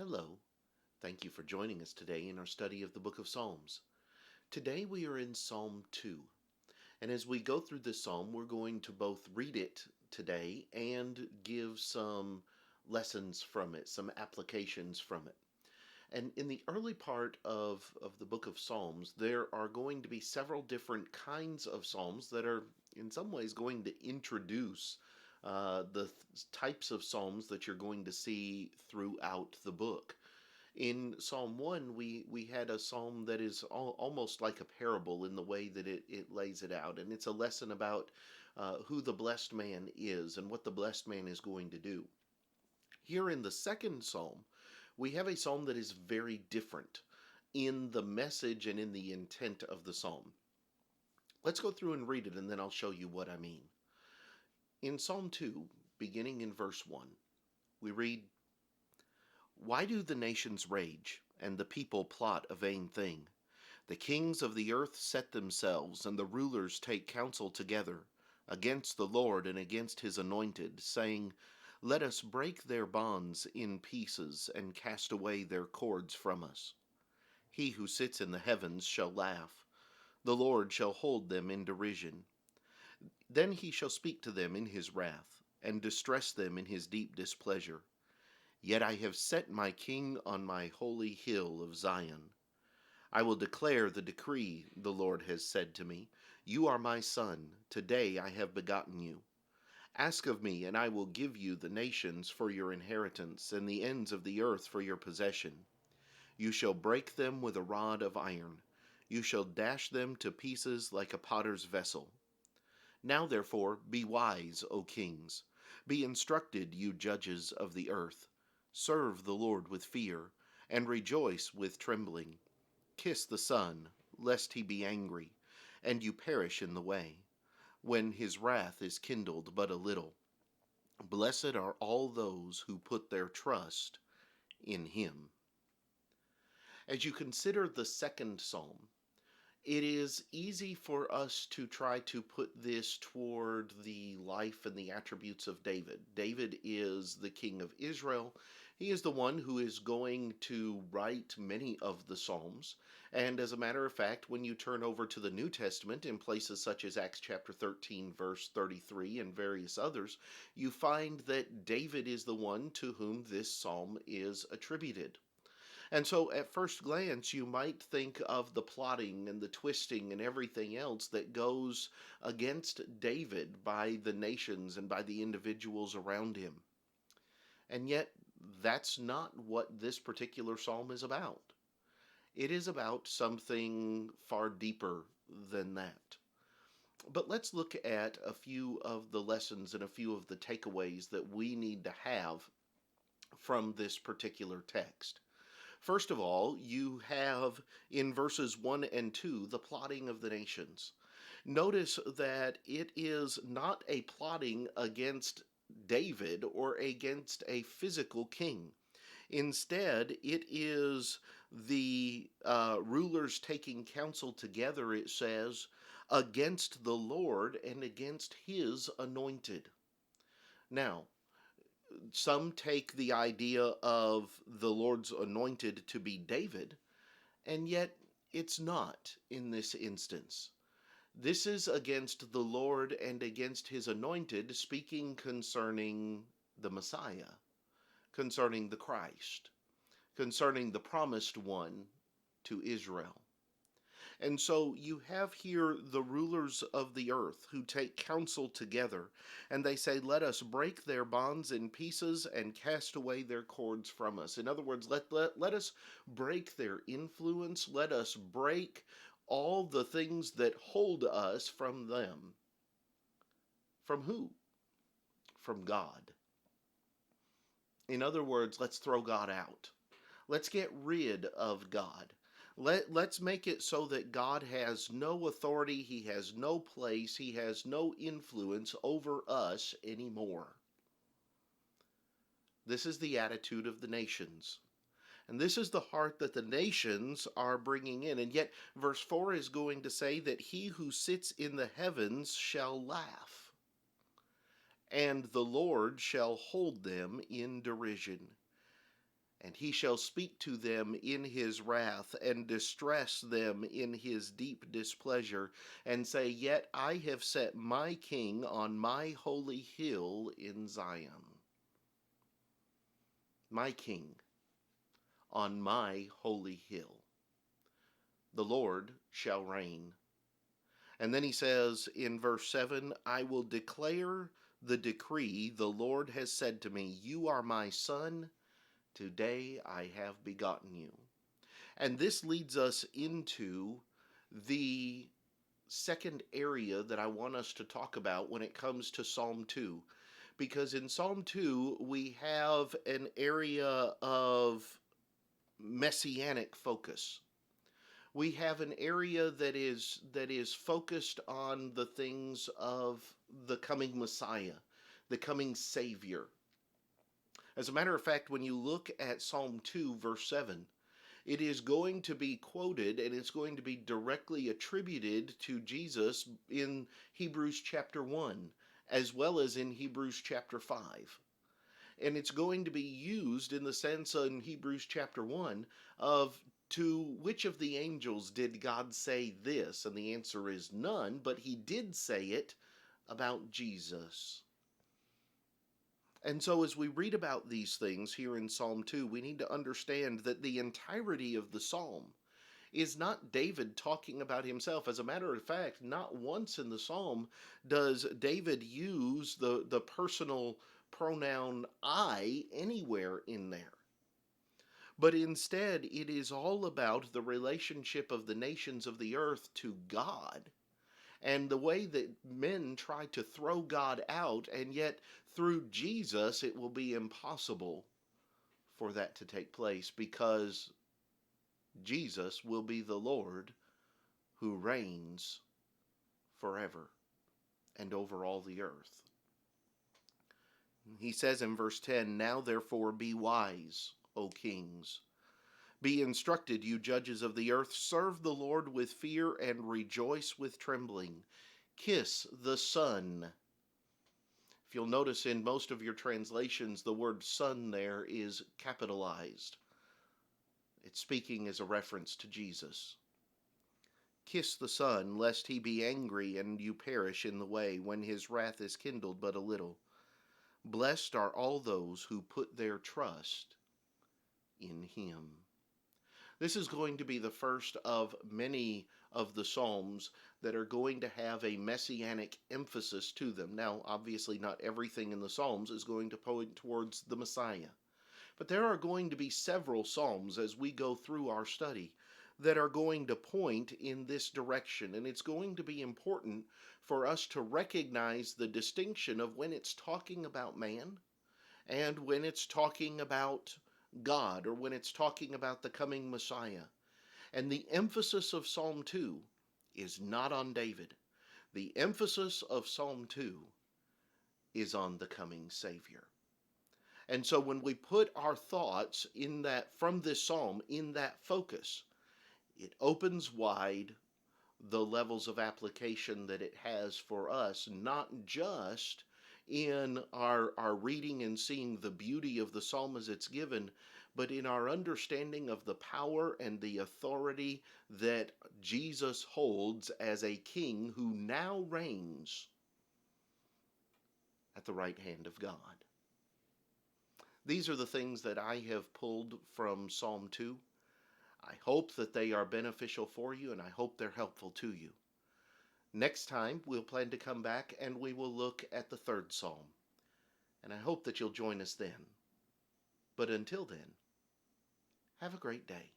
Hello. Thank you for joining us today in our study of the book of Psalms. Today we are in Psalm 2. And as we go through this psalm, we're going to both read it today and give some lessons from it, some applications from it. And in the early part of the book of Psalms, there are going to be several different kinds of psalms that are in some ways going to introduce types of psalms that you're going to see throughout the book. In Psalm 1, we had a psalm that is almost like a parable in the way that it lays it out. And it's a lesson about who the blessed man is and what the blessed man is going to do. Here in the second psalm, we have a psalm that is very different in the message and in the intent of the psalm. Let's go through and read it, and then I'll show you what I mean. In Psalm 2, beginning in verse 1, we read, "Why do the nations rage, and the people plot a vain thing? The kings of the earth set themselves, and the rulers take counsel together, against the Lord and against his anointed, saying, Let us break their bonds in pieces, and cast away their cords from us. He who sits in the heavens shall laugh. The Lord shall hold them in derision. Then he shall speak to them in his wrath, and distress them in his deep displeasure. Yet I have set my king on my holy hill of Zion. I will declare the decree, the Lord has said to me. You are my son. Today I have begotten you. Ask of me, and I will give you the nations for your inheritance, and the ends of the earth for your possession. You shall break them with a rod of iron. You shall dash them to pieces like a potter's vessel. Now therefore be wise, O kings. Be instructed, you judges of the earth. Serve the Lord with fear, and rejoice with trembling. Kiss the Son, lest he be angry, and you perish in the way, when his wrath is kindled but a little. Blessed are all those who put their trust in him." As you consider the second psalm, it is easy for us to try to put this toward the life and the attributes of David. David is the king of Israel. He is the one who is going to write many of the Psalms. And as a matter of fact, when you turn over to the New Testament in places such as Acts chapter 13, verse 33, and various others, you find that David is the one to whom this psalm is attributed. And so, at first glance, you might think of the plotting and the twisting and everything else that goes against David by the nations and by the individuals around him. And yet, that's not what this particular psalm is about. It is about something far deeper than that. But let's look at a few of the lessons and a few of the takeaways that we need to have from this particular text. First of all, you have in verses 1 and 2 the plotting of the nations. Notice that it is not a plotting against David or against a physical king. Instead, it is the rulers taking counsel together, it says, against the Lord and against his anointed. Now, some take the idea of the Lord's anointed to be David, and yet it's not in this instance. This is against the Lord and against his anointed, speaking concerning the Messiah, concerning the Christ, concerning the promised one to Israel. And so you have here the rulers of the earth who take counsel together, and they say, Let us break their bonds in pieces and cast away their cords from us. In other words, let us break their influence. Let us break all the things that hold us from them. From who? From God. In other words, let's throw God out. Let's get rid of God. Let's make it so that God has no authority, he has no place, he has no influence over us anymore. This is the attitude of the nations. And this is the heart that the nations are bringing in. And yet, verse 4 is going to say that he who sits in the heavens shall laugh, and the Lord shall hold them in derision. And he shall speak to them in his wrath, and distress them in his deep displeasure, and say, Yet I have set my king on my holy hill in Zion. My king on my holy hill. The Lord shall reign. And then he says in verse 7, I will declare the decree. The Lord has said to me, You are my son. Today I have begotten you. And this leads us into the second area that I want us to talk about when it comes to Psalm 2. Because in Psalm 2, we have an area of messianic focus. We have an area that is focused on the things of the coming Messiah, the coming Savior. As a matter of fact, when you look at Psalm 2, verse 7, it is going to be quoted and it's going to be directly attributed to Jesus in Hebrews chapter 1, as well as in Hebrews chapter 5. And it's going to be used in the sense in Hebrews chapter 1 of, to which of the angels did God say this? And the answer is none, but he did say it about Jesus. And so as we read about these things here in Psalm 2, we need to understand that the entirety of the psalm is not David talking about himself. As a matter of fact, not once in the psalm does David use the personal pronoun I anywhere in there. But instead, it is all about the relationship of the nations of the earth to God, and the way that men try to throw God out, and yet through Jesus it will be impossible for that to take place, because Jesus will be the Lord who reigns forever and over all the earth. He says in verse 10, Now therefore be wise, O kings. Be instructed, you judges of the earth. Serve the Lord with fear and rejoice with trembling. Kiss the Son. If you'll notice in most of your translations, the word Son there is capitalized. It's speaking as a reference to Jesus. Kiss the Son, lest he be angry and you perish in the way, when his wrath is kindled but a little. Blessed are all those who put their trust in him. This is going to be the first of many of the Psalms that are going to have a messianic emphasis to them. Now, obviously, not everything in the Psalms is going to point towards the Messiah. But there are going to be several Psalms as we go through our study that are going to point in this direction. And it's going to be important for us to recognize the distinction of when it's talking about man and when it's talking about God, or when it's talking about the coming Messiah. And the emphasis of Psalm 2 is not on David. The emphasis of Psalm 2 is on the coming Savior. And so when we put our thoughts in that, from this psalm, in that focus, it opens wide the levels of application that it has for us, not just in our reading and seeing the beauty of the psalm as it's given, but in our understanding of the power and the authority that Jesus holds as a king who now reigns at the right hand of God. These are the things that I have pulled from Psalm 2. I hope that they are beneficial for you, and I hope they're helpful to you. Next time, we'll plan to come back and we will look at the third psalm. And I hope that you'll join us then. But until then, have a great day.